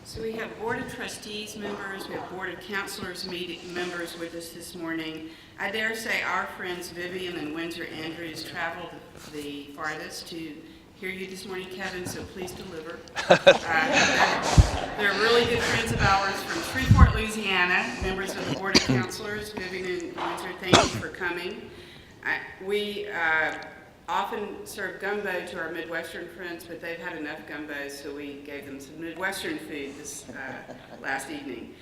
So we have Board of Trustees members, we have Board of Counselors members with us this morning. I dare say our friends Vivian and Windsor Andrews traveled the farthest to hear you this morning, Kevin, so please deliver. They're really good friends of ours from Shreveport, Louisiana, members of the Board of Counselors. Vivian and Windsor, thank you for coming. We often serve gumbo to our Midwestern friends, but they've had enough gumbo, so we gave them some Midwestern food this last evening.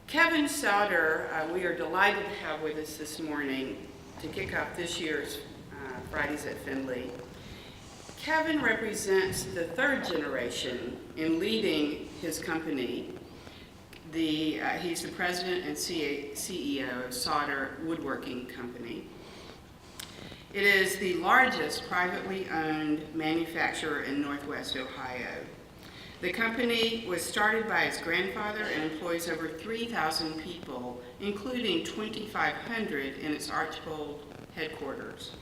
Kevin Sauder, we are delighted to have with us this morning to kick off this year's Fridays at Findlay. Kevin represents the third generation in leading his company. He's the president and CEO of Sauder Woodworking Company. It is the largest privately owned manufacturer in Northwest Ohio. The company was started by his grandfather and employs over 3,000 people, including 2,500 in its Archbold headquarters.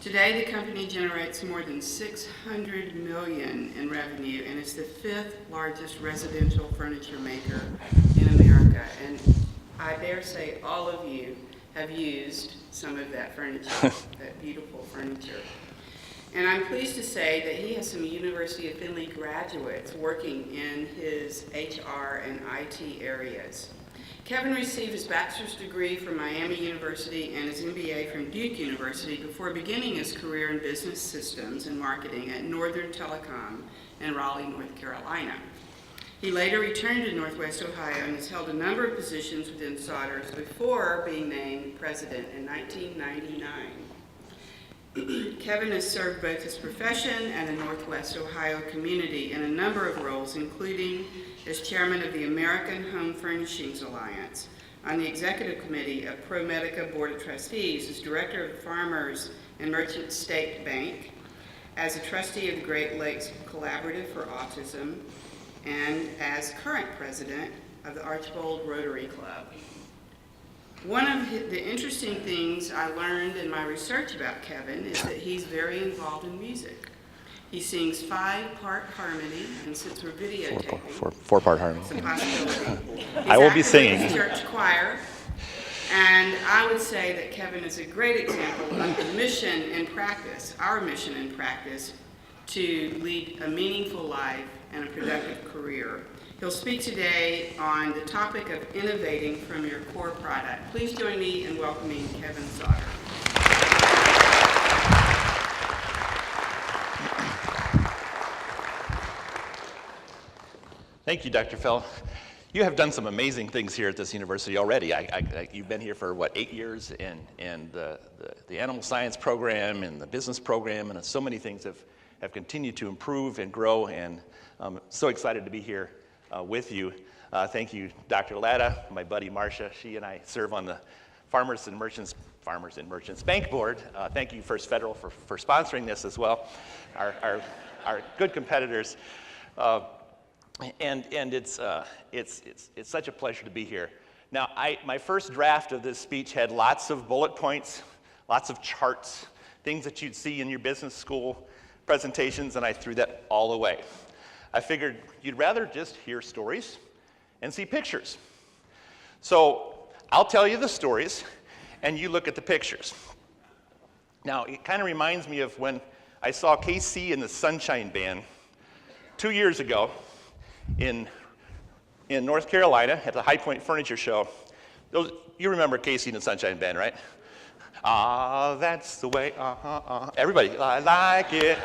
Today, the company generates more than $600 million in revenue and is the fifth largest residential furniture maker in America. And I dare say all of you have used some of that furniture, that beautiful furniture. And I'm pleased to say that he has some University of Findlay graduates working in his HR and IT areas. Kevin received his bachelor's degree from Miami University and his MBA from Duke University before beginning his career in business systems and marketing at Northern Telecom in Raleigh, North Carolina. He later returned to Northwest Ohio and has held a number of positions within Sauder's before being named president in 1999. Kevin has served both his profession and the Northwest Ohio community in a number of roles, including as chairman of the American Home Furnishings Alliance, on the executive committee of ProMedica Board of Trustees, as director of the Farmers and Merchant State Bank, as a trustee of the Great Lakes Collaborative for Autism, and as current president of the Archbold Rotary Club. One of the interesting things I learned in my research about Kevin is that he's very involved in music. He sings 5-part harmony, and since we're videotaping, four-part harmony. it's a possibility. I will be singing. He's church choir, and I would say that Kevin is a great example of the mission in practice, our mission in practice, to lead a meaningful life and a productive career. He'll speak today on the topic of innovating from your core product. Please join me in welcoming Kevin Sauder. Thank you, Dr. Fell. You have done some amazing things here at this university already. You've been here for, 8 years, and the animal science program and the business program and so many things have continued to improve and grow, and I'm so excited to be here with you. Thank you, Dr. Latta, my buddy Marcia. She and I serve on the Farmers and Merchants Bank Board. Thank you, First Federal, for sponsoring this as well. Our good competitors. And it's such a pleasure to be here. Now, my first draft of this speech had lots of bullet points, lots of charts, things that you'd see in your business school presentations, and I threw that all away. I figured you'd rather just hear stories and see pictures. So I'll tell you the stories, and you look at the pictures. Now, it kind of reminds me of when I saw KC and the Sunshine Band 2 years ago in North Carolina at the High Point Furniture Show. You remember KC and the Sunshine Band, right? Ah, that's the way, Everybody, I like it,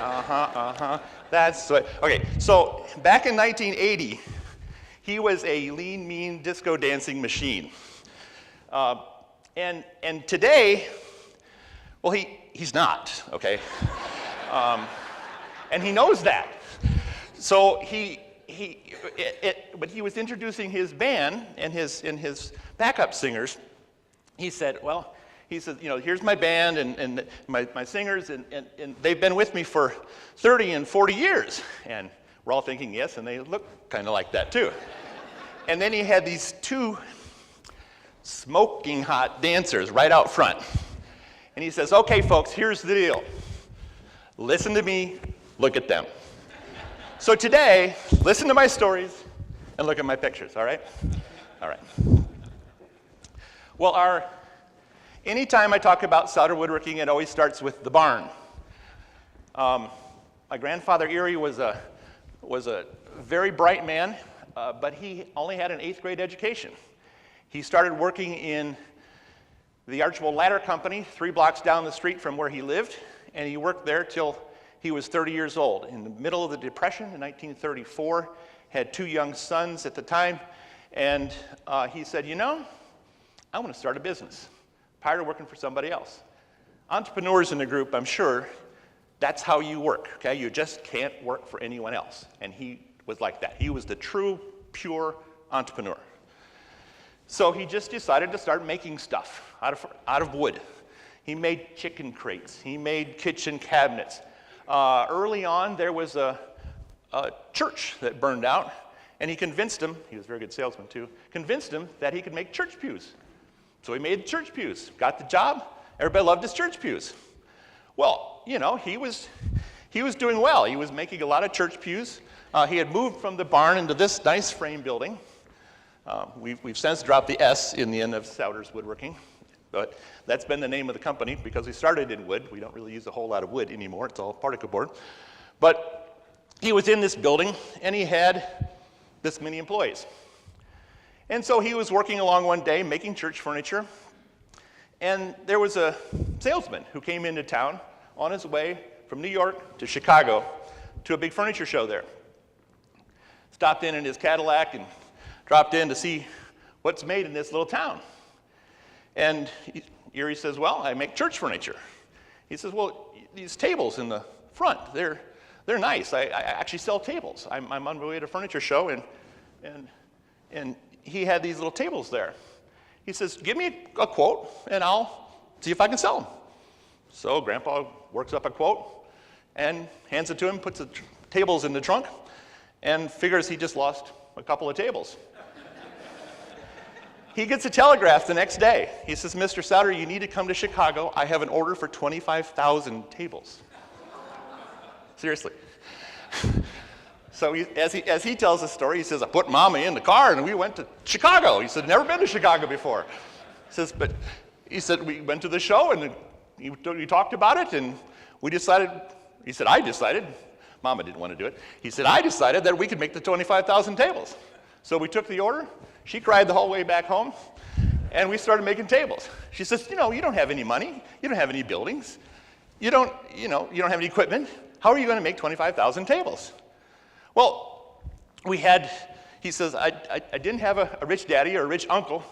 that's the way. Okay, so back in 1980, he was a lean, mean disco dancing machine. And today, well, he's not, okay? And he knows that. So but he was introducing his band and his backup singers. He said, here's my band and my singers, and they've been with me for 30 and 40 years. And we're all thinking, yes, and they look kind of like that too. And then he had these 2 smoking hot dancers right out front. And he says, okay, folks, here's the deal. Listen to me, look at them. So today, listen to my stories, and look at my pictures, all right? All right. Well, anytime I talk about Sauder woodworking, it always starts with the barn. My grandfather Erie was a very bright man, but he only had an 8th grade education. He started working in the Archibald Ladder Company 3 blocks down the street from where he lived, and he worked there till he was 30 years old. In the middle of the Depression in 1934, had 2 young sons at the time, and he said, you know, I want to start a business. Tired of working for somebody else. Entrepreneurs in the group, I'm sure, that's how you work, okay? You just can't work for anyone else. And he was like that. He was the true, pure entrepreneur. So he just decided to start making stuff out of wood. He made chicken crates. He made kitchen cabinets. Early on, there was a church that burned out, and he convinced him, he was a very good salesman too, convinced him that he could make church pews. So he made church pews, got the job. Everybody loved his church pews. Well, you know, he was doing well. He was making a lot of church pews. He had moved from the barn into this nice frame building. We've since dropped the S in the end of Sauder's Woodworking, but that's been the name of the company because we started in wood. We don't really use a whole lot of wood anymore. It's all particle board. But he was in this building, and he had this many employees. And so he was working along one day making church furniture, and there was a salesman who came into town on his way from New York to Chicago to a big furniture show there. Stopped in his Cadillac and dropped in to see what's made in this little town. And Erie says, well, I make church furniture. He says, well, these tables in the front, they're nice. I actually sell tables. I'm on my way to a furniture show, and he had these little tables there. He says, give me a quote, and I'll see if I can sell them. So Grandpa works up a quote and hands it to him, puts the tables in the trunk, and figures he just lost a couple of tables. He gets a telegraph the next day. He says, Mr. Sauder, you need to come to Chicago. I have an order for 25,000 tables. Seriously. So as he tells the story, he says, I put Mama in the car and we went to Chicago. He said, never been to Chicago before. He said, we went to the show and we talked about it and we decided, I decided, Mama didn't want to do it. He said, I decided that we could make the 25,000 tables. So we took the order. She cried the whole way back home and we started making tables. She says, you don't have any money. You don't have any buildings. You don't have any equipment. How are you going to make 25,000 tables? Well, he says, I didn't have a rich daddy or a rich uncle,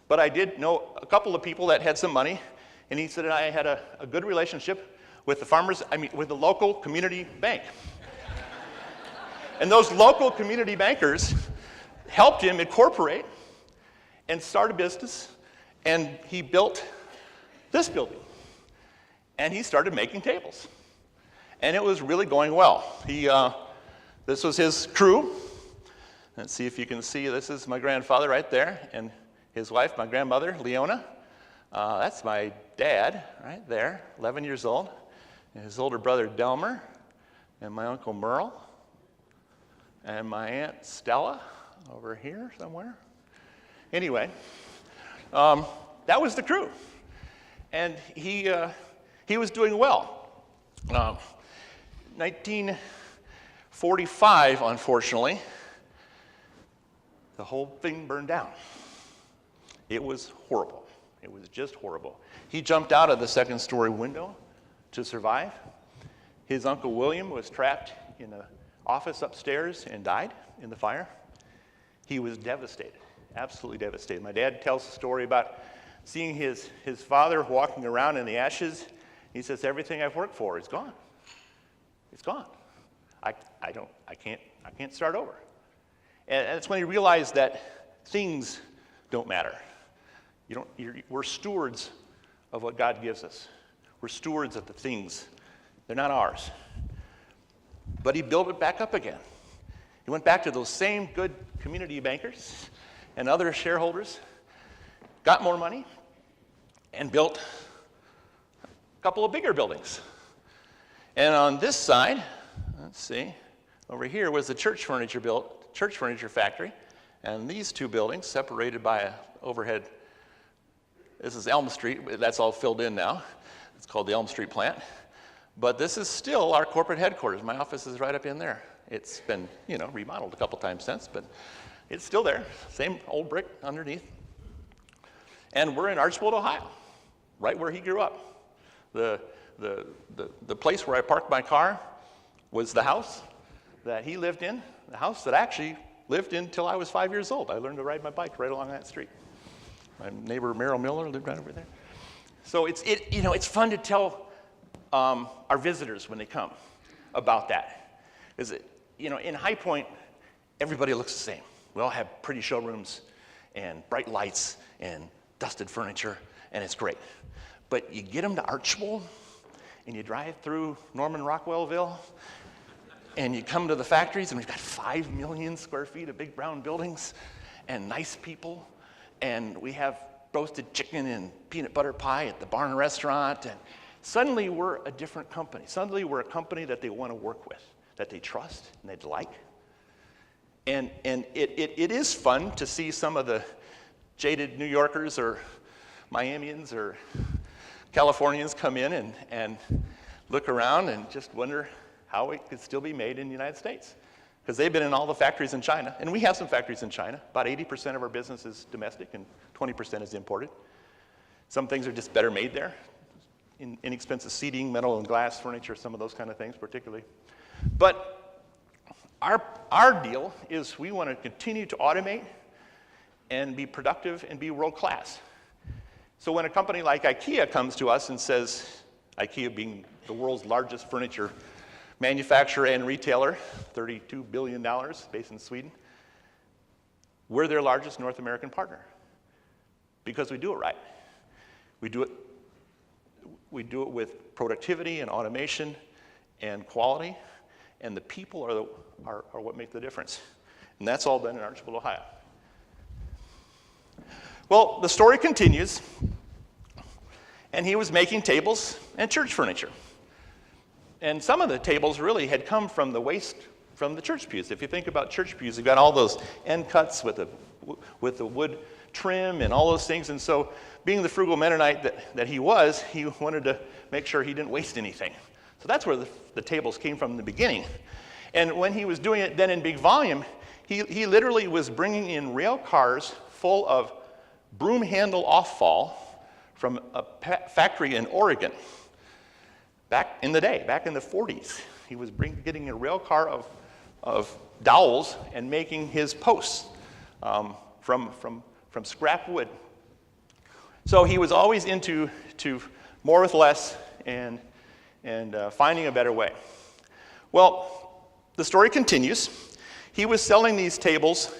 but I did know a couple of people that had some money. And he said, I had a good relationship with with the local community bank. And those local community bankers helped him incorporate and start a business. And he built this building. And he started making tables. And it was really going well. This was his crew. Let's see if you can see, this is my grandfather right there, and his wife, my grandmother, Leona. That's my dad right there, 11 years old, and his older brother, Delmer, and my uncle Merle, and my aunt Stella over here somewhere. Anyway, that was the crew. And he was doing well. 1945, unfortunately, the whole thing burned down. It was horrible. It was just horrible. He jumped out of the second-story window to survive. His Uncle William was trapped in an office upstairs and died in the fire. He was devastated, absolutely devastated. My dad tells the story about seeing his father walking around in the ashes. He says, everything I've worked for is gone. It's gone. I can't start over. And that's when he realized that things don't matter. We're stewards of what God gives us. We're stewards of the things. They're not ours. But he built it back up again. He went back to those same good community bankers and other shareholders, got more money, and built a couple of bigger buildings. And on this side, let's see, over here was the church furniture factory. And these two buildings, separated by a overhead, this is Elm Street, that's all filled in now. It's called the Elm Street plant. But this is still our corporate headquarters. My office is right up in there. It's been, remodeled a couple times since, but it's still there. Same old brick underneath. And we're in Archbold, Ohio, right where he grew up. The place where I parked my car was the house that he lived in, the house that I actually lived in until I was 5 years old. I learned to ride my bike right along that street. My neighbor Merrill Miller lived right over there. So it's fun to tell our visitors when they come about that. Is in High Point, everybody looks the same. We all have pretty showrooms and bright lights and dusted furniture, and it's great. But you get them to Archbold, and you drive through Norman Rockwellville, and you come to the factories, and we've got 5 million square feet of big brown buildings and nice people, and we have roasted chicken and peanut butter pie at the Barn Restaurant, and suddenly we're a different company. Suddenly we're a company that they want to work with, that they trust and they'd like. And it is fun to see some of the jaded New Yorkers or Miamians or Californians come in and look around and just wonder how it could still be made in the United States. Because they've been in all the factories in China, and we have some factories in China. About 80% of our business is domestic and 20% is imported. Some things are just better made there. Inexpensive seating, metal and glass furniture, some of those kind of things particularly. But our deal is we want to continue to automate and be productive and be world class. So when a company like IKEA comes to us and says, IKEA being the world's largest furniture manufacturer and retailer, $32 billion based in Sweden, we're their largest North American partner because we do it right. We do it with productivity and automation and quality, and the people are what make the difference. And that's all done in Archbold, Ohio. Well, the story continues, and he was making tables and church furniture. And some of the tables really had come from the waste from the church pews. If you think about church pews, you've got all those end cuts with the wood trim and all those things. And so being the frugal Mennonite that he was, he wanted to make sure he didn't waste anything. So that's where the tables came from in the beginning. And when he was doing it then in big volume, he literally was bringing in rail cars full of broom handle offall from a factory in Oregon. Back in the day, back in the 40s, he was getting a rail car of dowels and making his posts from scrap wood. So he was always into more with less and finding a better way. Well, the story continues. He was selling these tables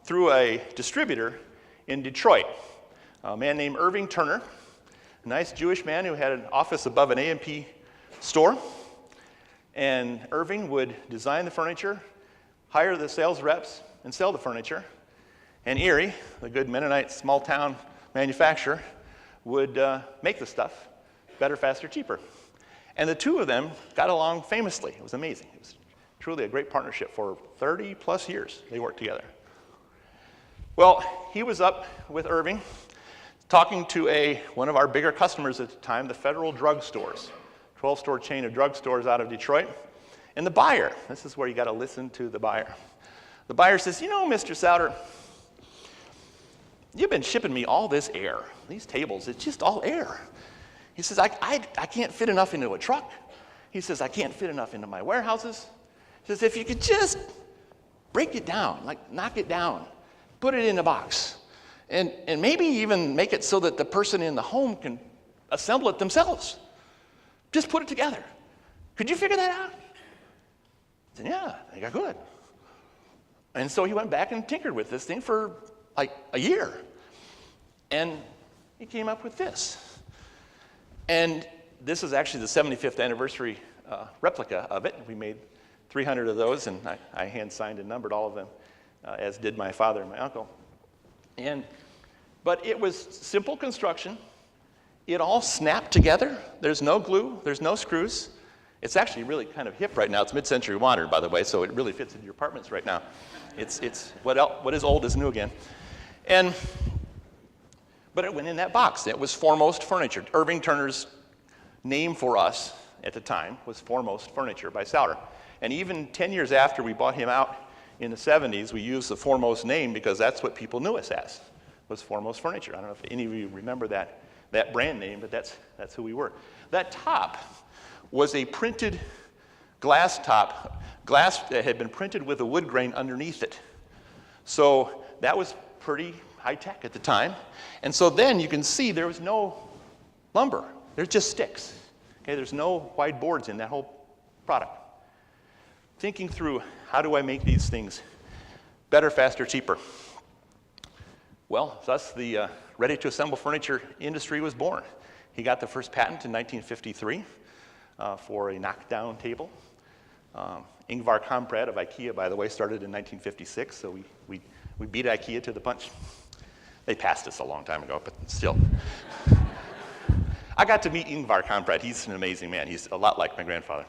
through a distributor in Detroit, a man named Irving Turner, a nice Jewish man who had an office above an A&P store. And Irving would design the furniture, hire the sales reps, and sell the furniture. And Erie, the good Mennonite small-town manufacturer, would make the stuff better, faster, cheaper. And the two of them got along famously. It was amazing. It was truly a great partnership. For 30-plus years, they worked together. Well, he was up with Irving, talking to one of our bigger customers at the time, the Federal Drug Stores, 12-store chain of drugstores out of Detroit. And the buyer, this is where you got to listen to the buyer. The buyer says, Mr. Sauder, you've been shipping me all this air. These tables, it's just all air. He says, I can't fit enough into a truck. He says, I can't fit enough into my warehouses. He says, if you could just break it down, like knock it down, put it in a box. And maybe even make it so that the person in the home can assemble it themselves. Just put it together. Could you figure that out? I said, yeah, I think I could. And so he went back and tinkered with this thing for like a year. And he came up with this. And this is actually the 75th anniversary replica of it. We made 300 of those, and I hand-signed and numbered all of them, as did my father and my uncle. But it was simple construction. It all snapped together. There's no glue. There's no screws. It's actually really kind of hip right now. It's mid-century modern, by the way, so it really fits into your apartments right now. It's what is old is new again. But it went in that box. It was Foremost Furniture. Irving Turner's name for us at the time was Foremost Furniture by Sauder. And even 10 years after we bought him out in the 70s, we used the Foremost name because that's what people knew us as, was Foremost Furniture. I don't know if any of you remember that brand name, but that's who we were. That top was a printed glass top, glass that had been printed with a wood grain underneath it. So that was pretty high tech at the time. And so then you can see there was no lumber. There's just sticks. Okay, there's no wide boards in that whole product. Thinking through, how do I make these things better, faster, cheaper? Well, thus the ready-to-assemble furniture industry was born. He got the first patent in 1953 for a knockdown table. Ingvar Kamprad of IKEA, by the way, started in 1956, so we beat IKEA to the punch. They passed us a long time ago, but still. I got to meet Ingvar Kamprad. He's an amazing man. He's a lot like my grandfather.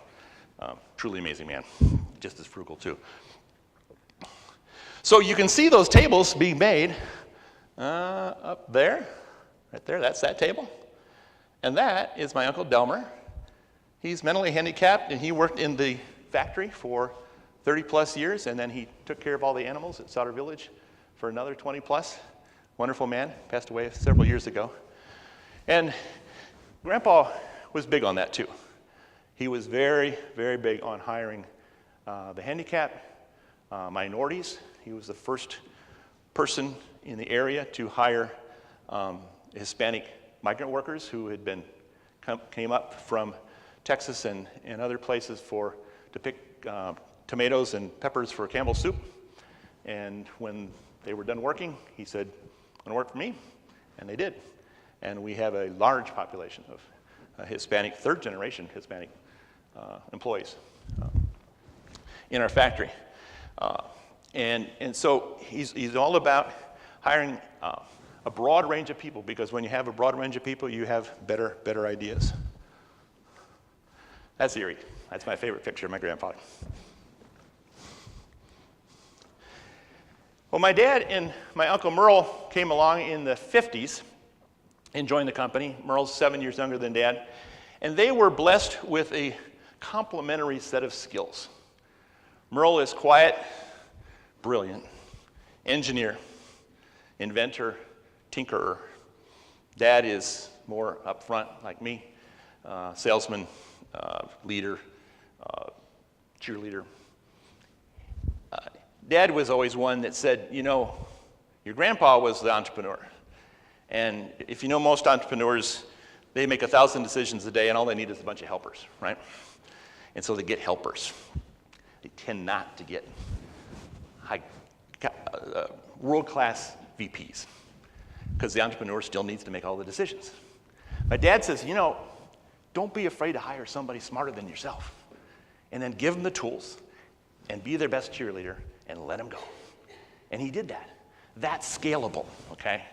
Truly amazing man, just as frugal too. So you can see those tables being made up there, right there, that's that table. And that is my Uncle Delmer. He's mentally handicapped, and he worked in the factory for 30 plus years, and then he took care of all the animals at Sauder Village for another 20 plus. Wonderful man, passed away several years ago. And Grandpa was big on that too. He was very, very big on hiring the handicapped, minorities. He was the first person in the area to hire Hispanic migrant workers who had came up from Texas and other places to pick tomatoes and peppers for Campbell's soup. And when they were done working, he said, "Want to work for me?" And they did. And we have a large population of Hispanic, third generation Hispanic employees in our factory. And so he's all about hiring a broad range of people, because when you have a broad range of people, you have better ideas. That's Erie. That's my favorite picture of my grandfather. Well, my dad and my Uncle Merle came along in the 50s and joined the company. Merle's 7 years younger than Dad. And they were blessed with a complementary set of skills. Merle is quiet, brilliant, engineer, inventor, tinkerer. Dad is more upfront, like me, salesman, leader, cheerleader. Dad was always one that said, you know, your grandpa was the entrepreneur. And if you know most entrepreneurs, they make 1,000 decisions a day, and all they need is a bunch of helpers, right? And so they get helpers. They tend not to get world-class VPs, because the entrepreneur still needs to make all the decisions. My dad says, you know, don't be afraid to hire somebody smarter than yourself, and then give them the tools, and be their best cheerleader, and let them go. And he did that. That's scalable, okay?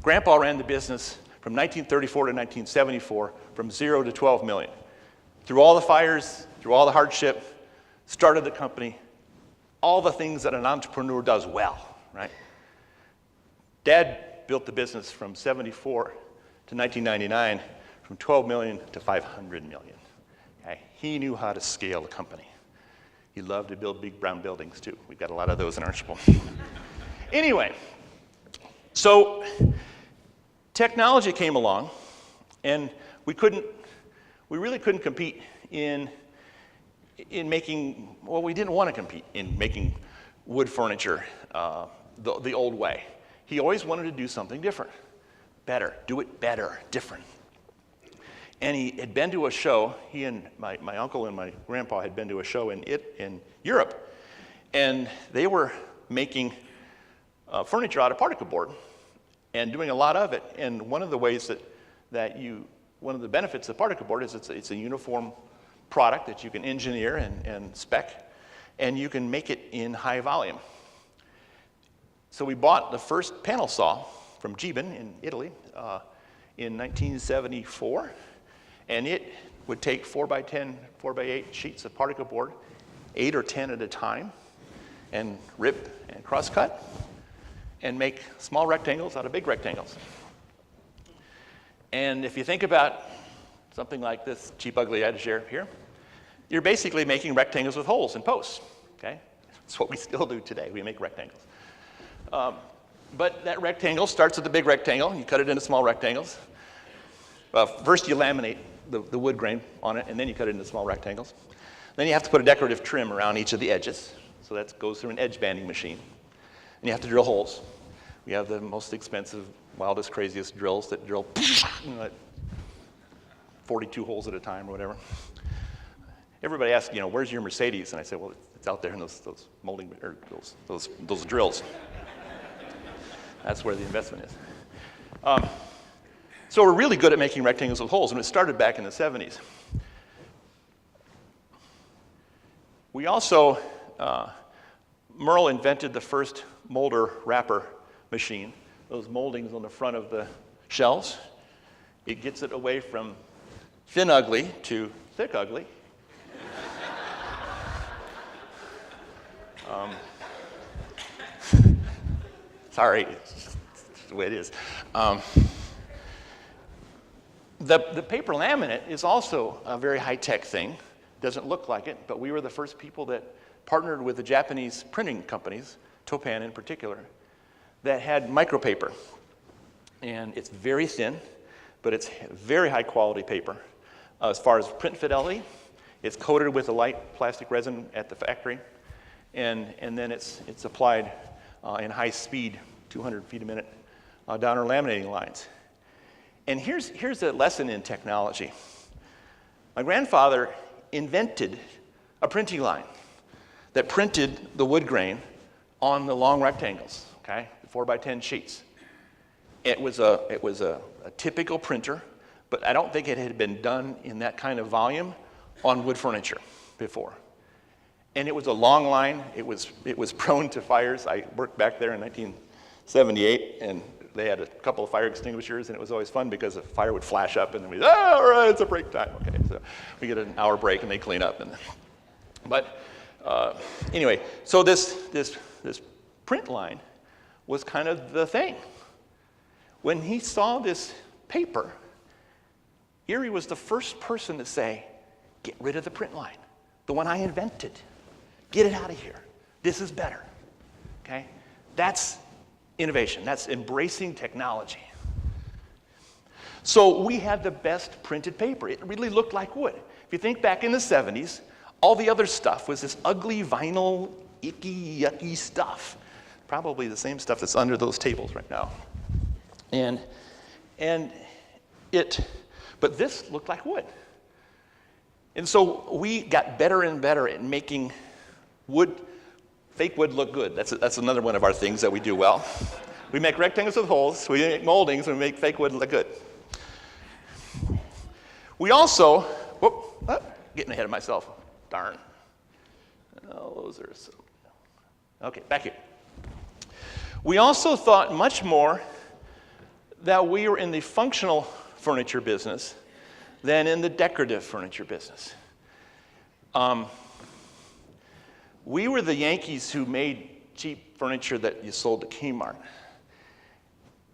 Grandpa ran the business from 1934 to 1974, from 0 to 12 million. Through all the fires, through all the hardship, started the company, all the things that an entrepreneur does well, right? Dad built the business from 74 to 1999, from 12 million to 500 million. Okay? He knew how to scale a company. He loved to build big brown buildings too. We've got a lot of those in Archibald. Anyway, so technology came along, and we really couldn't compete in making, well, we didn't want to compete in making wood furniture the old way. He always wanted to do something different, better, do it better, different. And he had been to a show, he and my uncle and my grandpa had been to a show in Europe, and they were making furniture out of particle board and doing a lot of it. And one of the ways one of the benefits of particle board is it's a uniform product that you can engineer and spec, and you can make it in high volume. So we bought the first panel saw from Giben in Italy in 1974, and it would take 4x10, 4x8 sheets of particle board, 8 or 10 at a time, and rip and cross-cut, and make small rectangles out of big rectangles. And if you think about something like this cheap, ugly edge here, you're basically making rectangles with holes and posts, okay? That's what we still do today. We make rectangles. But that rectangle starts with the big rectangle, and you cut it into small rectangles. First you laminate the wood grain on it, and then you cut it into small rectangles. Then you have to put a decorative trim around each of the edges. So that goes through an edge banding machine. And you have to drill holes. We have the most expensive, wildest, craziest drills that drill 42 holes at a time or whatever. Everybody asks, where's your Mercedes? And I say, well, it's out there in those molding, or those drills. That's where the investment is. So we're really good at making rectangles with holes, and it started back in the 70s. We also, Merle invented the first molder wrapper machine, those moldings on the front of the shelves. It gets it away from thin ugly to thick ugly. Sorry, it's the way it is. The paper laminate is also a very high-tech thing. Doesn't look like it, but we were the first people that partnered with the Japanese printing companies, Topan in particular, that had micropaper. And it's very thin, but it's very high-quality paper. As far as print fidelity, it's coated with a light plastic resin at the factory, and then it's applied in high speed, 200 feet a minute, down our laminating lines. And here's a lesson in technology. My grandfather invented a printing line that printed the wood grain on the long rectangles, okay, 4x10 sheets. It was a typical printer, but I don't think it had been done in that kind of volume on wood furniture before. And it was a long line. It was prone to fires. I worked back there in 1978, and they had a couple of fire extinguishers, and it was always fun because a fire would flash up, and then all right, it's a break time. Okay, so we get an hour break, and they clean up. But anyway, so this print line was kind of the thing. When he saw this paper, Erie was the first person to say, get rid of the print line, the one I invented. Get it out of here. This is better. Okay? That's innovation. That's embracing technology. So we had the best printed paper. It really looked like wood. If you think back in the 70s, all the other stuff was this ugly vinyl, icky, yucky stuff. Probably the same stuff that's under those tables right now. But this looked like wood. And so we got better and better at making fake wood look good. That's another one of our things that we do well. We make rectangles with holes, we make moldings, and we make fake wood look good. We also, getting ahead of myself, darn. Oh, those are so, okay, back here. We also thought much more that we were in the functional furniture business than in the decorative furniture business. We were the Yankees who made cheap furniture that you sold to Kmart.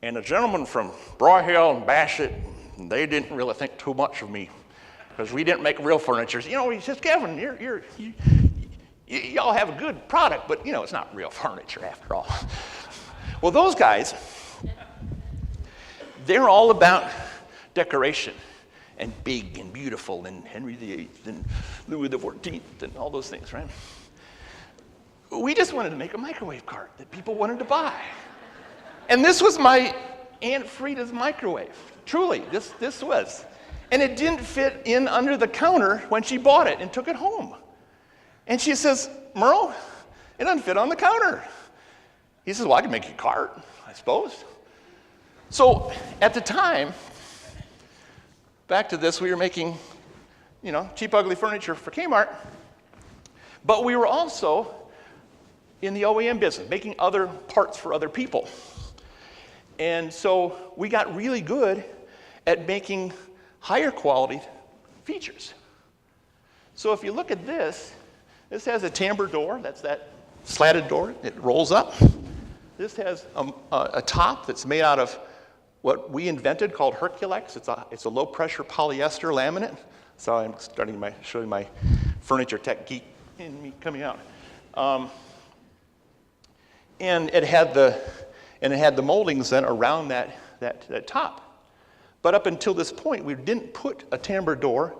And a gentleman from Broyhill and Bassett, they didn't really think too much of me because we didn't make real furniture. He says, Kevin, y'all have a good product, but it's not real furniture after all. Well, those guys, they're all about decoration and big and beautiful and Henry VIII and Louis XIV and all those things, right? We just wanted to make a microwave cart that people wanted to buy. And this was my Aunt Frida's microwave. Truly, this was. And it didn't fit in under the counter when she bought it and took it home. And she says, Merle, it doesn't fit on the counter. He says, well, I can make you a cart, I suppose. So at the time, back to this, we were making, cheap, ugly furniture for Kmart. But we were also in the OEM business, making other parts for other people. And so we got really good at making higher quality features. So if you look at this, this has a timbre door. That's that slatted door. It rolls up. This has a top that's made out of what we invented called Herculex. It's a low-pressure polyester laminate. So I'm starting showing my furniture tech geek in me coming out. And it had the moldings then around that top. But up until this point, we didn't put a timbre door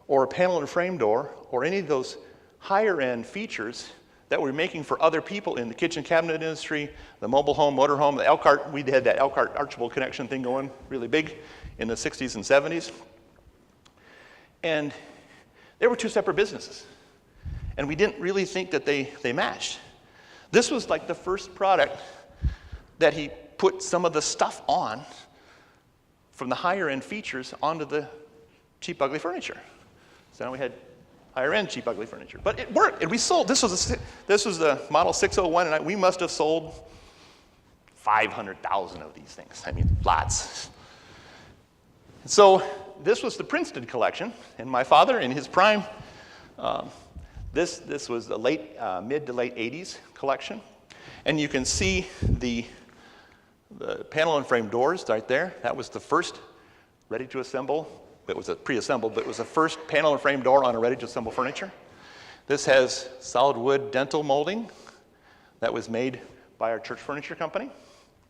or a panel and frame door or any of those higher-end features that we're making for other people in the kitchen cabinet industry, the mobile home, motorhome, the Elkhart. We had that Elkhart Archibald connection thing going really big in the 60s and 70s. And they were two separate businesses. And we didn't really think that they matched. This was like the first product that he put some of the stuff on from the higher end features onto the cheap, ugly furniture. So now we had higher end, cheap, ugly furniture. But it worked, and we sold. This was the Model 601, and we must have sold 500,000 of these things. I mean, lots. So this was the Princeton collection, and my father, in his prime, this was the mid to late 80s collection. And you can see the panel and frame doors right there. That was the first ready to assemble. It was a pre-assembled, but it was the first panel and frame door on a ready to assemble furniture. This has solid wood dental molding that was made by our church furniture company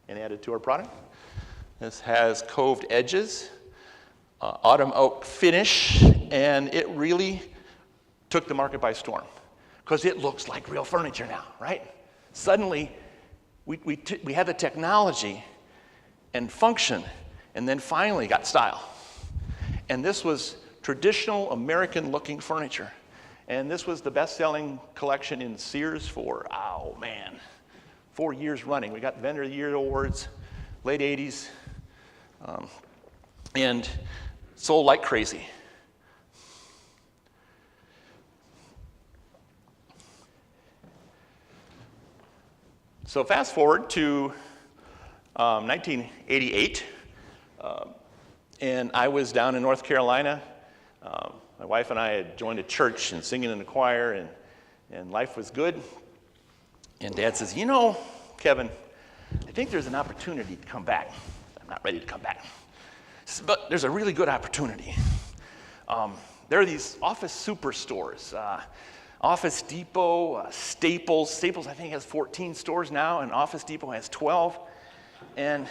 and added to our product. This has coved edges, autumn oak finish, and it really took the market by storm because it looks like real furniture now, right? Suddenly, we had the technology and function, and then finally got style. And this was traditional American-looking furniture. And this was the best-selling collection in Sears for, 4 years running. We got Vendor of the Year awards, late 80s, and sold like crazy. So fast forward to 1988, and I was down in North Carolina. My wife and I had joined a church and singing in the choir, and life was good. And Dad says, you know, Kevin, I think there's an opportunity to come back. I'm not ready to come back. He says, but there's a really good opportunity. There are these office superstores. Office Depot, Staples. Staples, I think, has 14 stores now, and Office Depot has 12. And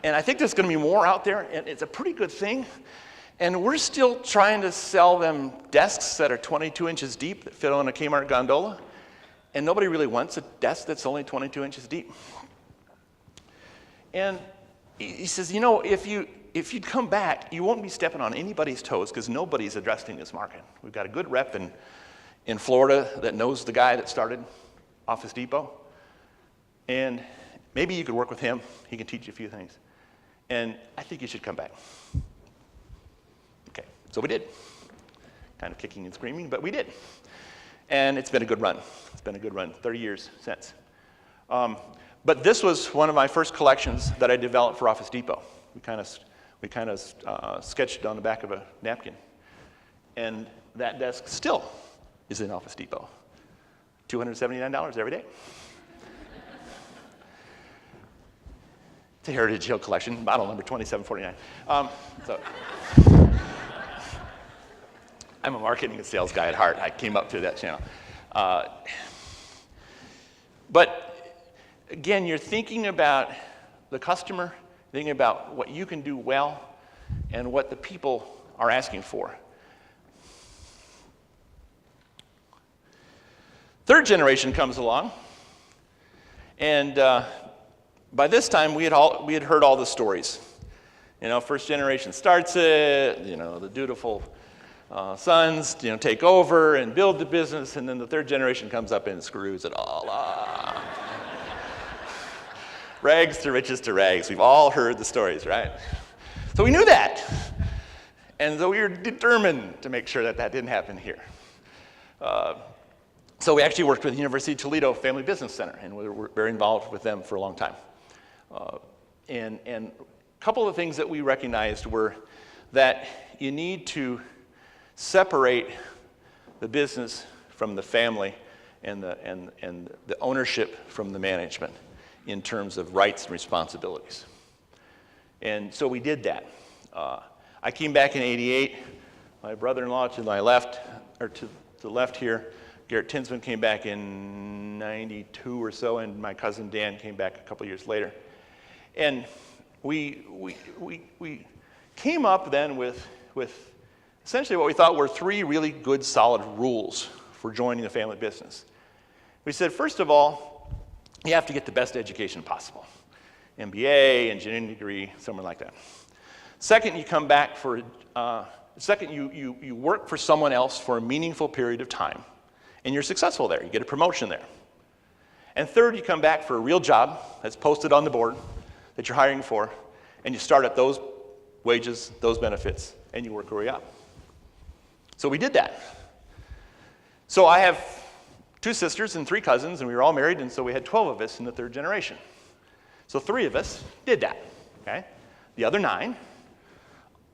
I think there's going to be more out there, and it's a pretty good thing. And we're still trying to sell them desks that are 22 inches deep that fit on a Kmart gondola. And nobody really wants a desk that's only 22 inches deep. And he says, you know, if you'd come back, you won't be stepping on anybody's toes because nobody's addressing this market. We've got a good rep in Florida that knows the guy that started Office Depot. And maybe you could work with him. He can teach you a few things. And I think you should come back. Okay, so we did. Kind of kicking and screaming, but we did. And it's been a good run. It's been a good run, 30 years since. But this was one of my first collections that I developed for Office Depot. We kind of sketched on the back of a napkin. And that desk still is in Office Depot. $279 every day. It's a Heritage Hill collection, model number 2749. I'm a marketing and sales guy at heart. I came up through that channel. But again, you're thinking about the customer, thinking about what you can do well, and what the people are asking for. Third generation comes along, and by this time we had heard all the stories. You know, first generation starts it. You know, the dutiful sons, take over and build the business, and then the third generation comes up and screws it all up. Rags to riches to rags. We've all heard the stories, right? So we knew that, and so we were determined to make sure that didn't happen here. So we actually worked with the University of Toledo Family Business Center, and we were very involved with them for a long time. And a couple of things that we recognized were that you need to separate the business from the family and the ownership from the management in terms of rights and responsibilities. And so we did that. I came back in '88. My brother-in-law to my left, or to the left here, Garrett Tinsman, came back in '92 or so, and my cousin Dan came back a couple years later. And we came up then with essentially what we thought were 3 really good, solid rules for joining the family business. We said, first of all, you have to get the best education possible. MBA, engineering degree, somewhere like that. Second, you come back for, you work for someone else for a meaningful period of time, and you're successful there. You get a promotion there. And third, you come back for a real job that's posted on the board that you're hiring for, and you start at those wages, those benefits, and you work your way up. So we did that. So I have 2 sisters and 3 cousins, and we were all married, and so we had 12 of us in the 3rd generation. So 3 of us did that, okay? The other 9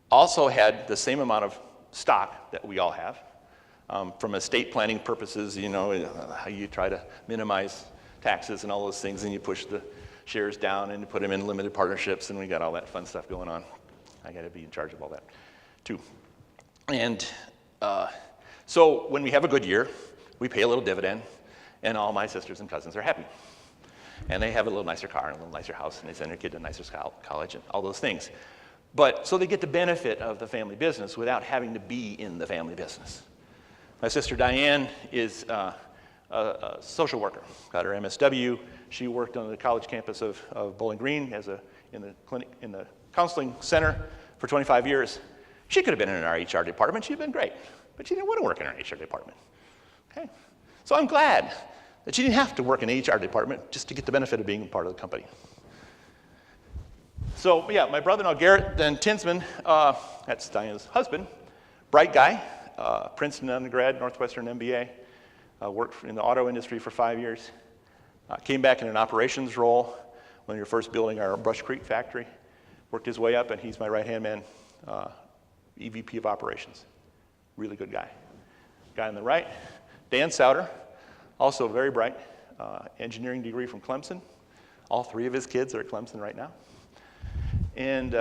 also had the same amount of stock that we all have. From estate planning purposes, you know, how you try to minimize taxes and all those things, and you push the shares down and you put them in limited partnerships, and we got all that fun stuff going on. I got to be in charge of all that, too. And so when we have a good year, we pay a little dividend, and all my sisters and cousins are happy. And they have a little nicer car and a little nicer house, and they send their kid to a nicer college and all those things. But so they get the benefit of the family business without having to be in the family business. My sister Diane is a social worker, got her MSW. She worked on the college campus of Bowling Green in the counseling center for 25 years. She could have been in our HR department. She'd been great, but she didn't want to work in our HR department. Okay, so I'm glad that she didn't have to work in the HR department just to get the benefit of being part of the company. So yeah, my brother-in-law Garrett, then Tinsman, that's Diana's husband, bright guy, Princeton undergrad, Northwestern MBA, worked in the auto industry for 5 years, came back in an operations role when we were first building our Brush Creek factory, worked his way up, and he's my right-hand man, EVP of operations. Really good guy. Guy on the right, Dan Sauder, also very bright, engineering degree from Clemson. All 3 of his kids are at Clemson right now. And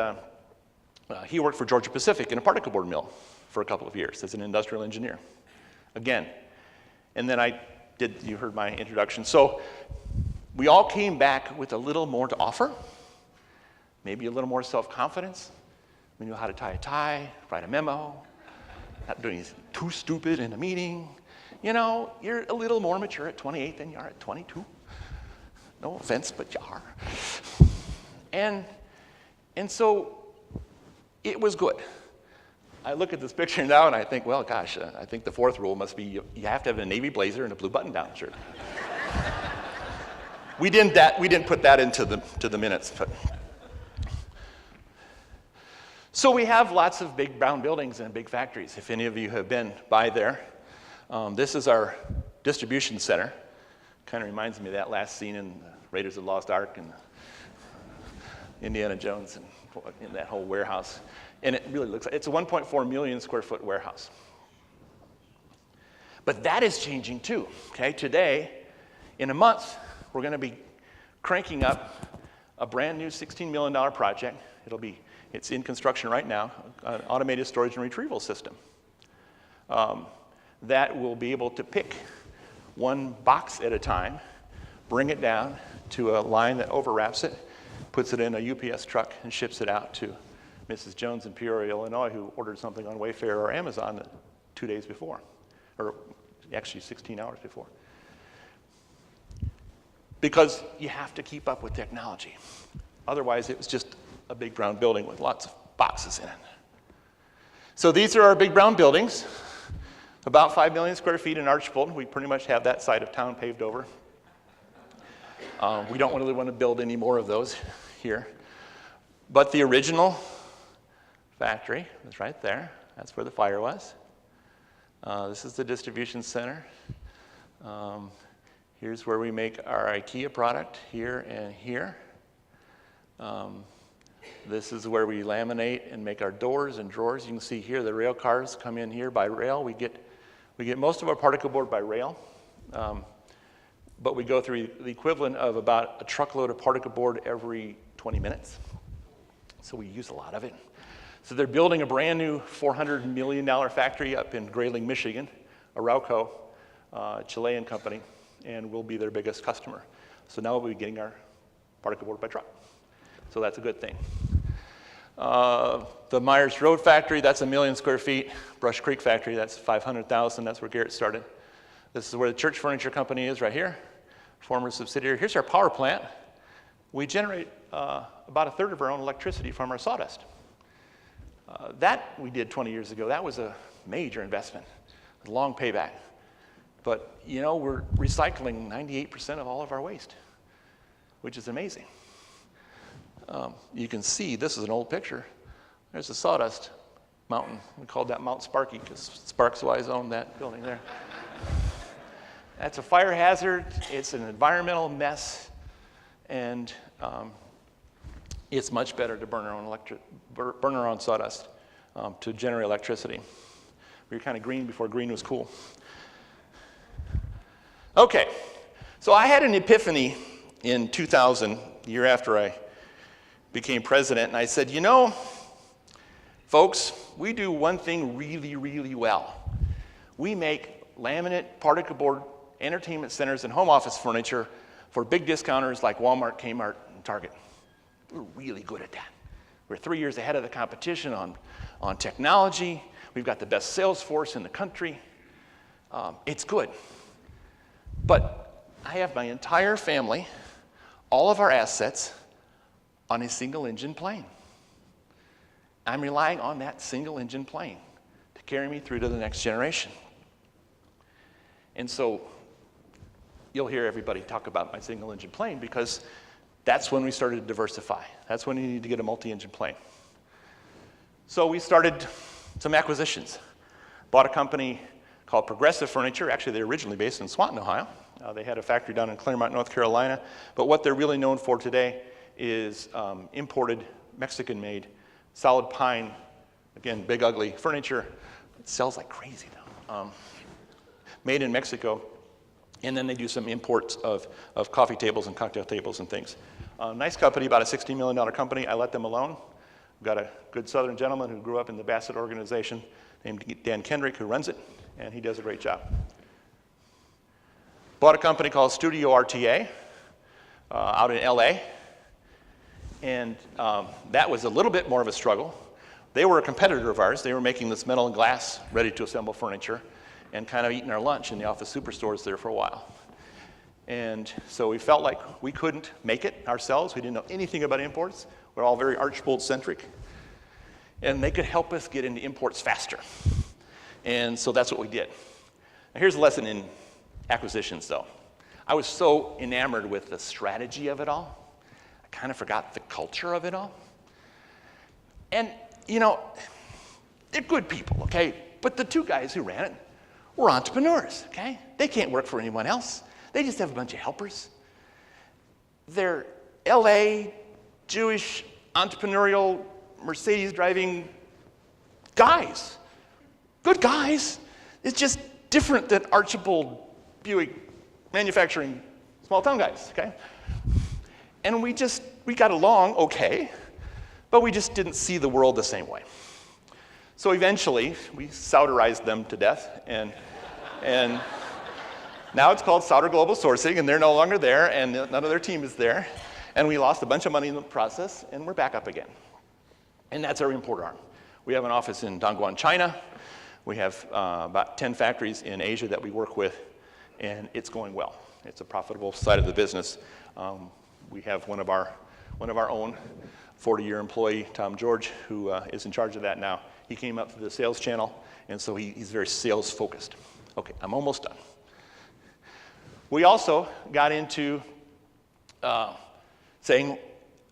he worked for Georgia Pacific in a particle board mill for a couple of years as an industrial engineer. Again, and then you heard my introduction. So we all came back with a little more to offer, maybe a little more self-confidence. We knew how to tie a tie, write a memo, not doing anything too stupid in a meeting. You know, you're a little more mature at 28 than you are at 22. No offense, but you are. And so it was good. I look at this picture now and I think, well, gosh, I think the 4th rule must be you have to have a navy blazer and a blue button-down shirt. We didn't put that into the minutes. But. So we have lots of big brown buildings and big factories. If any of you have been by there, this is our distribution center. Kind of reminds me of that last scene in Raiders of the Lost Ark and Indiana Jones and in that whole warehouse. And it really looks like it's a 1.4 million square foot warehouse. But that is changing too, okay? Today, in a month, we're going to be cranking up a brand new $16 million project. It's in construction right now, an automated storage and retrieval system that will be able to pick one box at a time, bring it down to a line that overwraps it, puts it in a UPS truck, and ships it out to Mrs. Jones in Peoria, Illinois, who ordered something on Wayfair or Amazon 2 days before, or actually 16 hours before. Because you have to keep up with technology. Otherwise, it was just a big brown building with lots of boxes in it. So these are our big brown buildings, about 5 million square feet in Archbold. We pretty much have that side of town paved over. We don't really want to build any more of those here. But the original factory is right there. That's where the fire was. This is the distribution center. Here's where we make our IKEA product, here and here. This is where we laminate and make our doors and drawers. You can see here the rail cars come in here by rail. We get most of our particle board by rail, but we go through the equivalent of about a truckload of particle board every 20 minutes. So we use a lot of it. So they're building a brand new $400 million factory up in Grayling, Michigan, Arauco, Chilean company, and we'll be their biggest customer. So now we'll be getting our particle board by truck. So that's a good thing. The Myers Road factory, that's 1 million square feet. Brush Creek factory, that's 500,000. That's where Garrett started. This is where the Church Furniture Company is right here, former subsidiary. Here's our power plant. We generate about a third of our own electricity from our sawdust. That we did 20 years ago. That was a major investment, a long payback. But you know, we're recycling 98% of all of our waste, which is amazing. You can see, this is an old picture. There's the sawdust mountain. We called that Mount Sparky because Sparks Wise owned that building there. That's a fire hazard. It's an environmental mess. And it's much better to burn our own sawdust to generate electricity. We were kind of green before green was cool. Okay, so I had an epiphany in 2000, the year after I became president, and I said, you know, folks, we do one thing really, really well. We make laminate, particle board, entertainment centers, and home office furniture for big discounters like Walmart, Kmart, and Target. We're really good at that. We're 3 years ahead of the competition on technology. We've got the best sales force in the country. It's good. But I have my entire family, all of our assets, on a single engine plane. I'm relying on that single engine plane to carry me through to the next generation. And so you'll hear everybody talk about my single engine plane because that's when we started to diversify. That's when you need to get a multi-engine plane. So we started some acquisitions. Bought a company called Progressive Furniture. Actually, they're originally based in Swanton, Ohio. They had a factory down in Claremont, North Carolina. But what they're really known for today is imported, Mexican-made, solid pine, again, big ugly furniture. It sells like crazy though. Made in Mexico. And then they do some imports of coffee tables and cocktail tables and things. Nice company, about a $60 million company. I let them alone. I've got a good Southern gentleman who grew up in the Bassett organization named Dan Kendrick who runs it, and he does a great job. Bought a company called Studio RTA out in LA. And that was a little bit more of a struggle. They were a competitor of ours. They were making this metal and glass ready-to-assemble furniture and kind of eating our lunch in the office superstores there for a while. And so we felt like we couldn't make it ourselves. We didn't know anything about imports. We're all very Archbold-centric. And they could help us get into imports faster. And so that's what we did. Now here's a lesson in acquisitions, though. I was so enamored with the strategy of it all. I kind of forgot the culture of it all. And, you know, they're good people, okay? But the two guys who ran it were entrepreneurs, okay? They can't work for anyone else. They just have a bunch of helpers. They're LA, Jewish, entrepreneurial, Mercedes-driving guys. Good guys. It's just different than Archibald Buick manufacturing small-town guys, okay? And we got along okay, but we just didn't see the world the same way. So eventually, we Sauderized them to death, and now it's called Sauder Global Sourcing, and they're no longer there, and none of their team is there, and we lost a bunch of money in the process, and we're back up again. And that's our import arm. We have an office in Dongguan, China. We have about 10 factories in Asia that we work with, and it's going well. It's a profitable side of the business. We have one of our own 40-year employee, Tom George, who is in charge of that now. He came up through the sales channel, and so he's very sales-focused. Okay, I'm almost done. We also got into saying,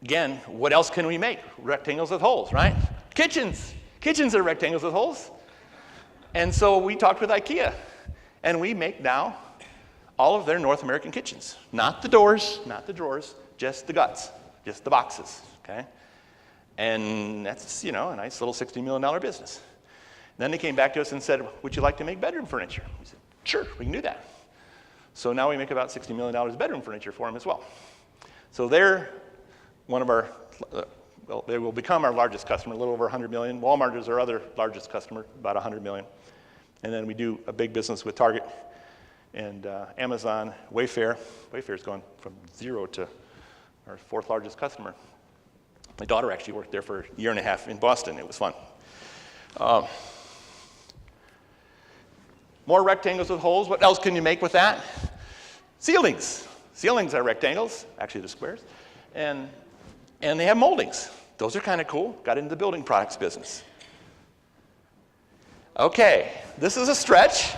again, what else can we make? Rectangles with holes, right? Kitchens. Kitchens are rectangles with holes. And so we talked with IKEA, and we make now all of their North American kitchens. Not the doors, not the drawers, just the guts, just the boxes, okay? And that's, a nice little $60 million business. Then they came back to us and said, would you like to make bedroom furniture? We said, sure, we can do that. So now we make about $60 million of bedroom furniture for them as well. So they're one of our, they will become our largest customer, a little over 100 million. Walmart is our other largest customer, about 100 million. And then we do a big business with Target and Amazon, Wayfair. Wayfair's gone from 0 to our 4th largest customer. My daughter actually worked there for a year and a half in Boston. It was fun. More rectangles with holes. What else can you make with that? Ceilings. Ceilings are rectangles. Actually, they're squares. And they have moldings. Those are kind of cool. Got into the building products business. Okay, this is a stretch.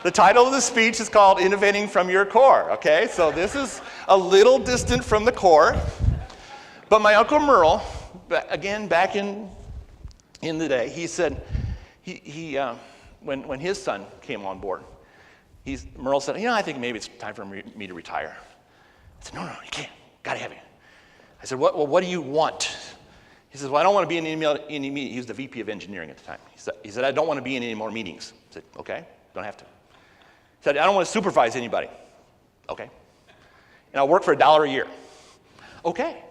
The title of the speech is called Innovating from Your Core, okay? So this is a little distant from the core. But my Uncle Merle, again, back in the day, he said, when his son came on board, Merle said, I think maybe it's time for me to retire. I said, no, you can't. Got to have it. I said, what do you want? He says, well, I don't want to be in any meeting. He was the VP of engineering at the time. He said, I don't want to be in any more meetings. I said, okay, don't have to. He said, I don't want to supervise anybody. Okay. And I'll work for $1 a year. Okay.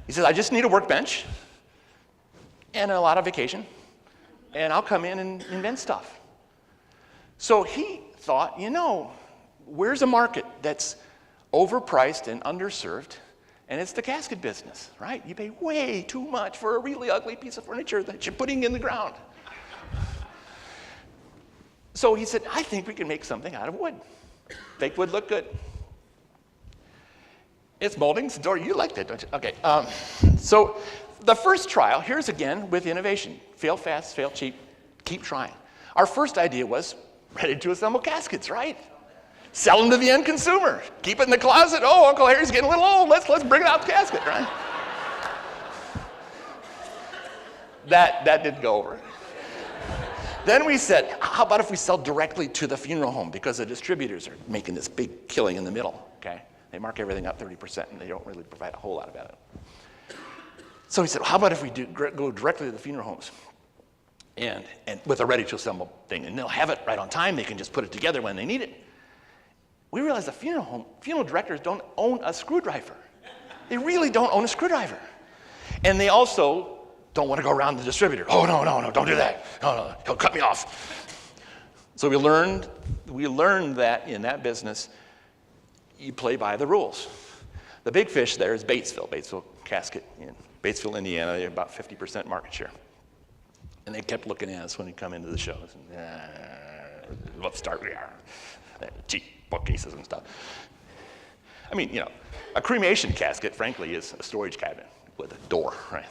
He says, I just need a workbench and a lot of vacation, and I'll come in and invent stuff. So he thought, where's a market that's overpriced and underserved? And it's the casket business, right? You pay way too much for a really ugly piece of furniture that you're putting in the ground. So he said, I think we can make something out of wood. Fake wood look good. It's moldings. Dory, you liked it, don't you? Okay. So the first trial, here's again with innovation. Fail fast, fail cheap, keep trying. Our first idea was ready to assemble caskets, right? Sell them to the end consumer. Keep it in the closet. Oh, Uncle Harry's getting a little old. Let's bring it out the casket, right? That didn't go over. Then we said, how about if we sell directly to the funeral home? Because the distributors are making this big killing in the middle, okay? They mark everything up 30%, and they don't really provide a whole lot about it. So we said, well, how about if we go directly to the funeral homes and with a ready-to-assemble thing, and they'll have it right on time. They can just put it together when they need it. We realized the funeral directors don't own a screwdriver. They really don't own a screwdriver. And they also don't want to go around the distributor. Oh, no, don't do that. No, he'll cut me off. So we learned that in that business, you play by the rules. The big fish there is Batesville Casket in Batesville, Indiana. They have about 50% market share. And they kept looking at us when we come into the shows. Let's start there. Cheap bookcases and stuff. I mean, a cremation casket, frankly, is a storage cabinet with a door, right?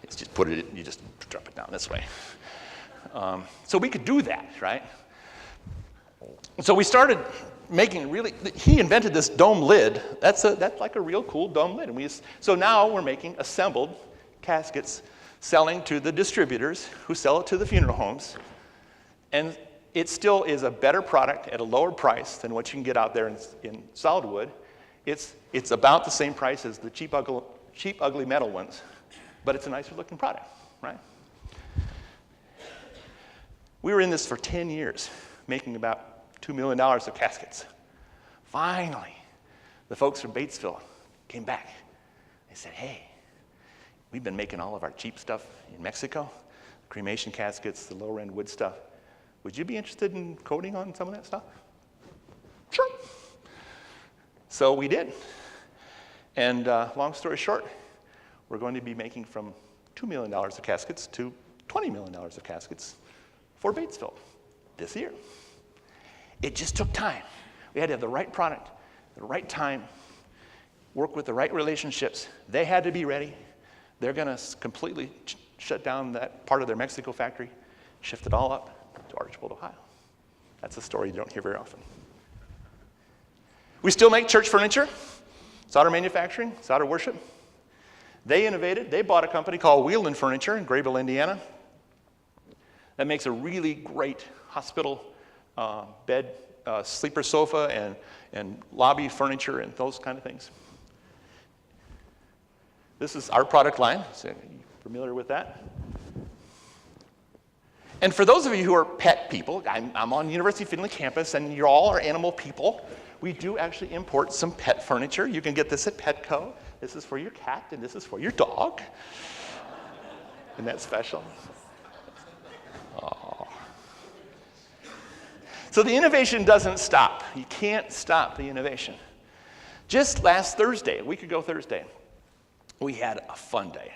It's just you just drop it down this way. So we could do that, right? So we started making he invented this dome lid. That's like a real cool dome lid. And so now we're making assembled caskets, selling to the distributors who sell it to the funeral homes. And it still is a better product at a lower price than what you can get out there in solid wood. It's about the same price as the cheap, ugly metal ones, but it's a nicer looking product, right? We were in this for 10 years, making about $2 million of caskets. Finally, the folks from Batesville came back. They said, hey, we've been making all of our cheap stuff in Mexico, cremation caskets, the lower end wood stuff. Would you be interested in coding on some of that stuff? Sure. So we did. And long story short, we're going to be making from $2 million of caskets to $20 million of caskets for Batesville this year. It just took time. We had to have the right product, the right time, work with the right relationships. They had to be ready. They're going to completely shut down that part of their Mexico factory, shift it all up to Archbold, Ohio. That's a story you don't hear very often. We still make church furniture, Sauder Manufacturing, Sauder Worship. They innovated. They bought a company called Wheeland Furniture in Grayville, Indiana. That makes a really great hospital bed, sleeper sofa, and lobby furniture and those kind of things. This is our product line. So are you familiar with that? And for those of you who are pet people, I'm on University of Findlay campus, and you all are animal people. We do actually import some pet furniture. You can get this at Petco. This is for your cat, and this is for your dog. Isn't that special? Oh. So the innovation doesn't stop. You can't stop the innovation. Just last Thursday, a week ago Thursday, we had a fun day,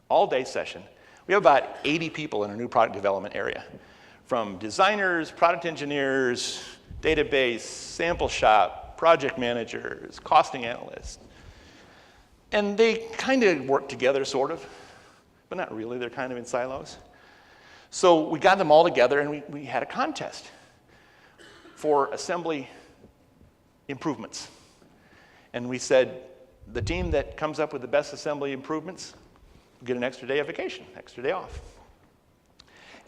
all-day session. We have about 80 people in our new product development area, from designers, product engineers, database, sample shop, project managers, costing analysts. And they kind of work together, sort of, but not really. They're kind of in silos. So we got them all together, and we had a contest for assembly improvements. And we said, the team that comes up with the best assembly improvements will get an extra day of vacation, extra day off.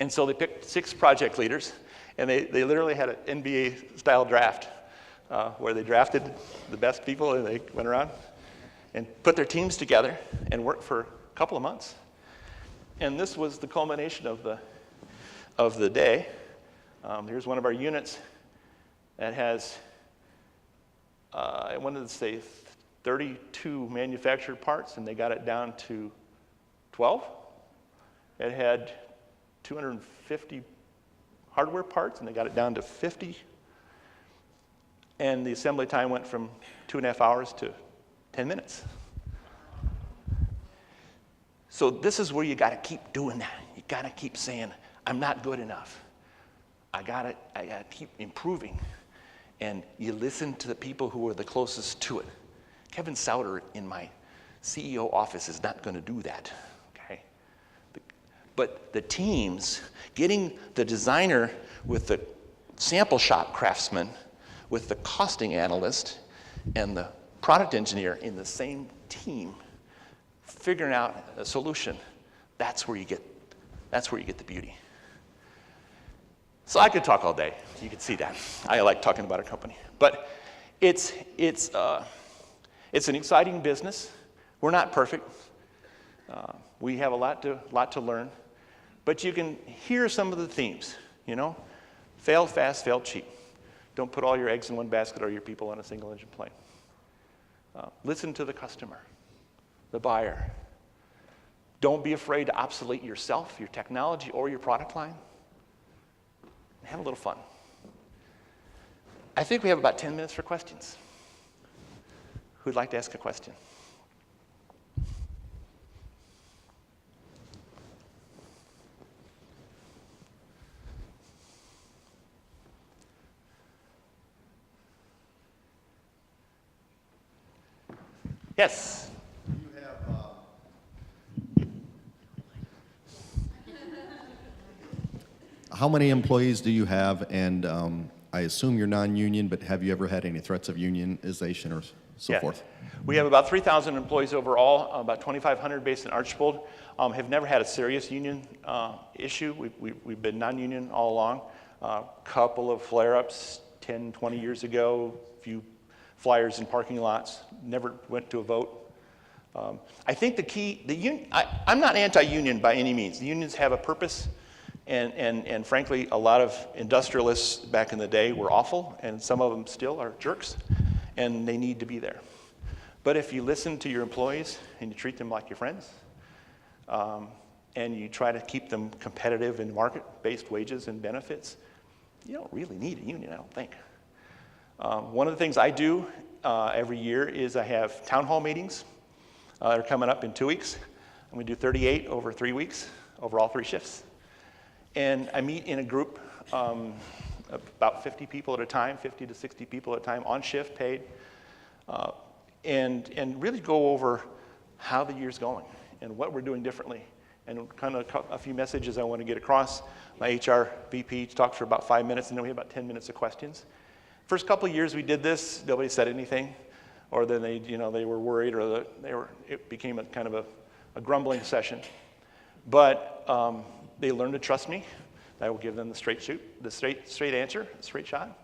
And so they picked 6 project leaders, and they literally had an NBA-style draft where they drafted the best people, and they went around and put their teams together and worked for a couple of months. And this was the culmination of the day. Here's one of our units that has, I wanted to say 32 manufactured parts, and they got it down to 12. It had 250 hardware parts, and they got it down to 50. And the assembly time went from 2.5 hours to 10 minutes. So this is where you got to keep doing that. You got to keep saying, I'm not good enough. I got to keep improving. And you listen to the people who are the closest to it. Kevin Sauder in my CEO office is not going to do that, okay? But the teams, getting the designer with the sample shop craftsman, with the costing analyst, and the product engineer in the same team, figuring out a solution, that's where you get the beauty. So I could talk all day. You can see that. I like talking about our company. But it's an exciting business. We're not perfect. We have a lot to learn. But you can hear some of the themes, you know? Fail fast, fail cheap. Don't put all your eggs in one basket or your people on a single engine plane. Listen to the customer, the buyer. Don't be afraid to obsolete yourself, your technology, or your product line. Have a little fun. I think we have about 10 minutes for questions. Who'd like to ask a question? Yes. You have, how many employees do you have? And I assume you're non-union, but have you ever had any threats of unionization or so forth? We have about 3,000 employees overall, about 2,500 based in Archbold. Have never had a serious union issue. We've been non-union all along. A couple of flare-ups 10, 20 years ago, a few flyers in parking lots, never went to a vote. I think the key, I'm not anti-union by any means. The unions have a purpose, and frankly, a lot of industrialists back in the day were awful, and some of them still are jerks, and they need to be there. But if you listen to your employees and you treat them like your friends, and you try to keep them competitive in market-based wages and benefits, you don't really need a union, I don't think. One of the things I do every year is I have town hall meetings. They're coming up in 2 weeks. I'm going to do 38 over 3 weeks, over all 3 shifts. And I meet in a group about 50 people at a time, 50 to 60 people at a time, on shift, paid, and really go over how the year's going and what we're doing differently, and kind of a few messages I want to get across. My HR VP talks for about 5 minutes, and then we have about 10 minutes of questions. First couple of years we did this, nobody said anything, or then they were worried, or it became a kind of a grumbling session. But they learned to trust me. I will give them the straight answer, the straight shot,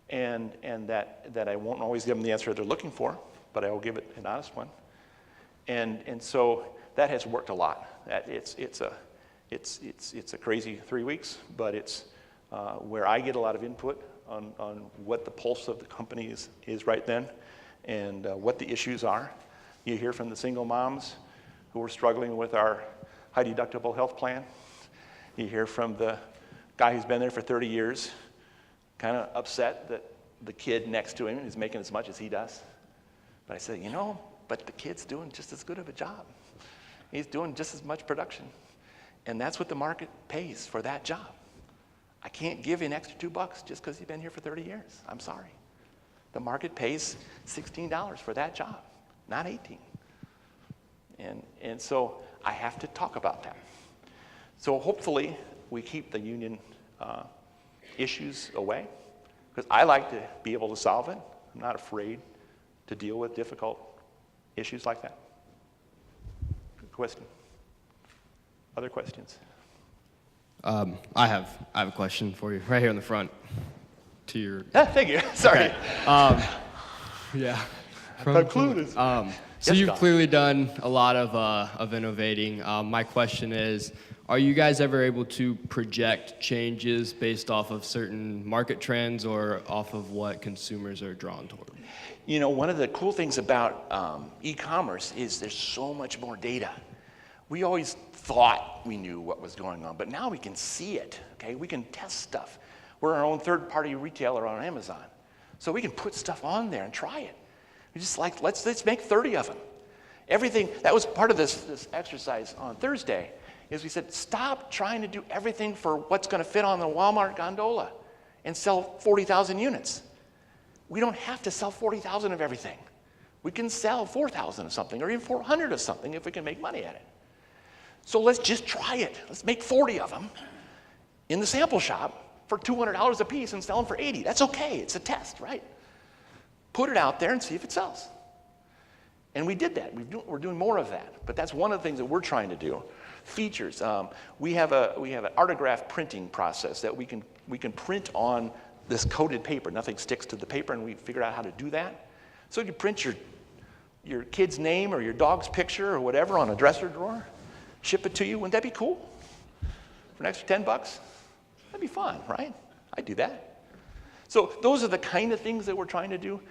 and that I won't always give them the answer they're looking for, but I will give it an honest one. And so that has worked a lot. It's a crazy 3 weeks, but it's where I get a lot of input on what the pulse of the company is right then, and what the issues are. You hear from the single moms who are struggling with our high deductible health plan. You hear from the guy who's been there for 30 years, kind of upset that the kid next to him is making as much as he does. But I say, but the kid's doing just as good of a job. He's doing just as much production. And that's what the market pays for that job. I can't give you an extra $2 just because you've been here for 30 years. I'm sorry. The market pays $16 for that job, not $18. And so I have to talk about that. So hopefully we keep the union issues away, because I like to be able to solve it. I'm not afraid to deal with difficult issues like that. Good question. Other questions? I have a question for you right here in the front. To your. Thank you. Sorry. Okay. Yeah. I'm clueless. So Yes, you've Don. clearly done a lot of innovating. My question is, are you guys ever able to project changes based off of certain market trends or off of what consumers are drawn toward? One of the cool things about e-commerce is there's so much more data. We always thought we knew what was going on, but now we can see it, okay? We can test stuff. We're our own third-party retailer on Amazon. So we can put stuff on there and try it. We just let's make 30 of them. Everything, that was part of this exercise on Thursday, is we said, stop trying to do everything for what's going to fit on the Walmart gondola and sell 40,000 units. We don't have to sell 40,000 of everything. We can sell 4,000 of something, or even 400 of something if we can make money at it. So let's just try it. Let's make 40 of them in the sample shop for $200 a piece and sell them for $80. That's okay. It's a test, right? Put it out there and see if it sells. And we did that. We're doing more of that. But that's one of the things that we're trying to do. Features. We have an artograph printing process that we can print on this coated paper. Nothing sticks to the paper, and we figured out how to do that. So you print your kid's name or your dog's picture or whatever on a dresser drawer, ship it to you. Wouldn't that be cool? For an extra $10? That'd be fun, right? I'd do that. So those are the kind of things that we're trying to do.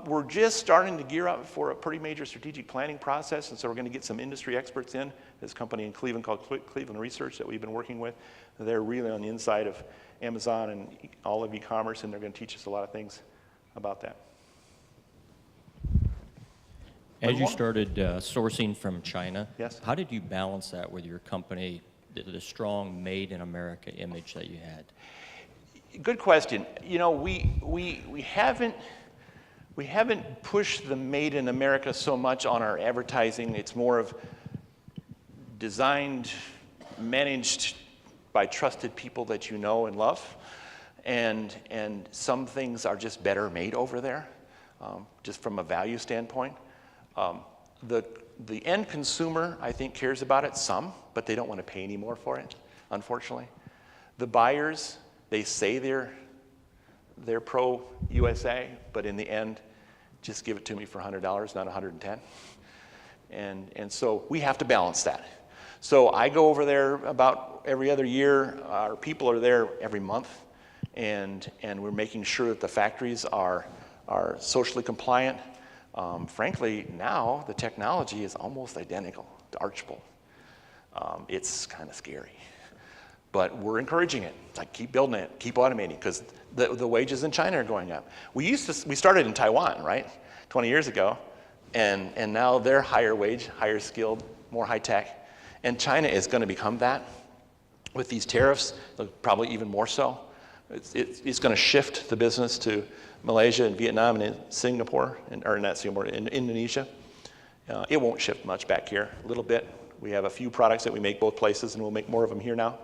We're just starting to gear up for a pretty major strategic planning process, and so we're going to get some industry experts in. This company in Cleveland called Cleveland Research that we've been working with. They're really on the inside of Amazon and all of e-commerce, and they're going to teach us a lot of things about that. As you started sourcing from China, Yes. How did you balance that with your company, the strong made in America image that you had? Good question. We haven't pushed the made in America so much on our advertising. It's more of designed, managed by trusted people that you know and love. And some things are just better made over there, just from a value standpoint. The end consumer, I think, cares about it some, but they don't want to pay any more for it, unfortunately. The buyers, they say they're pro-USA, but in the end, just give it to me for $100, not $110. And so we have to balance that. So I go over there about every other year. Our people are there every month, and we're making sure that the factories are socially compliant. Frankly, now the technology is almost identical to Archibald. It's kind of scary. But we're encouraging it. It's like, keep building it, keep automating, because the wages in China are going up. We started in Taiwan, right, 20 years ago, and now they're higher wage, higher skilled, more high tech, and China is going to become that with these tariffs, probably even more so. It's going to shift the business to Malaysia and Vietnam and Singapore, or not Singapore, in Indonesia. It won't shift much back here, a little bit. We have a few products that we make both places, and we'll make more of them here now.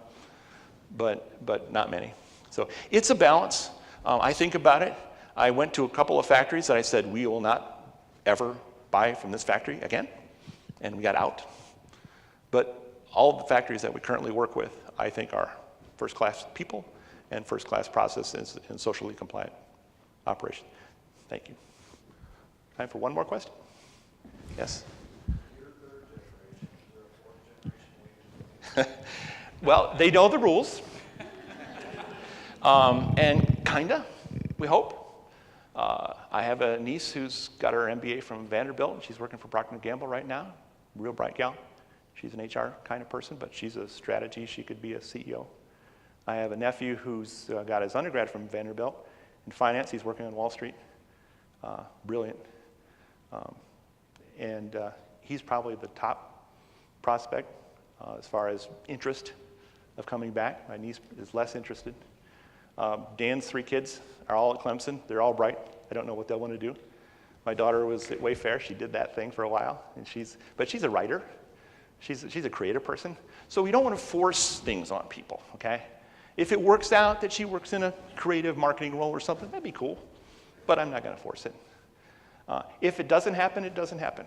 But not many. So it's a balance. I think about it. I went to a couple of factories that I said, we will not ever buy from this factory again, and we got out. But all of the factories that we currently work with, I think, are first-class people and first-class processes and socially compliant operation. Thank you. Time for one more question? Yes? Your Well, they know the rules. And kinda, we hope. I have a niece who's got her MBA from Vanderbilt, and she's working for Procter & Gamble right now. Real bright gal. She's an HR kind of person, but she's a strategy. She could be a CEO. I have a nephew who's got his undergrad from Vanderbilt in finance. He's working on Wall Street. Brilliant. And he's probably the top prospect as far as interest of coming back. My niece is less interested. Dan's 3 kids are all at Clemson. They're all bright. I don't know what they'll want to do. My daughter was at Wayfair. She did that thing for a while, and she's a writer. She's a creative person. So we don't want to force things on people, okay? If it works out that she works in a creative marketing role or something, that'd be cool, but I'm not going to force it. If it doesn't happen, it doesn't happen.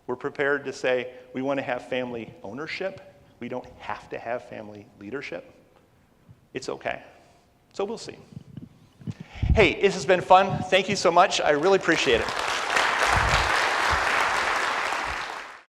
We're prepared to say we want to have family ownership. We don't have to have family leadership. It's okay. So we'll see. Hey, this has been fun. Thank you so much. I really appreciate it.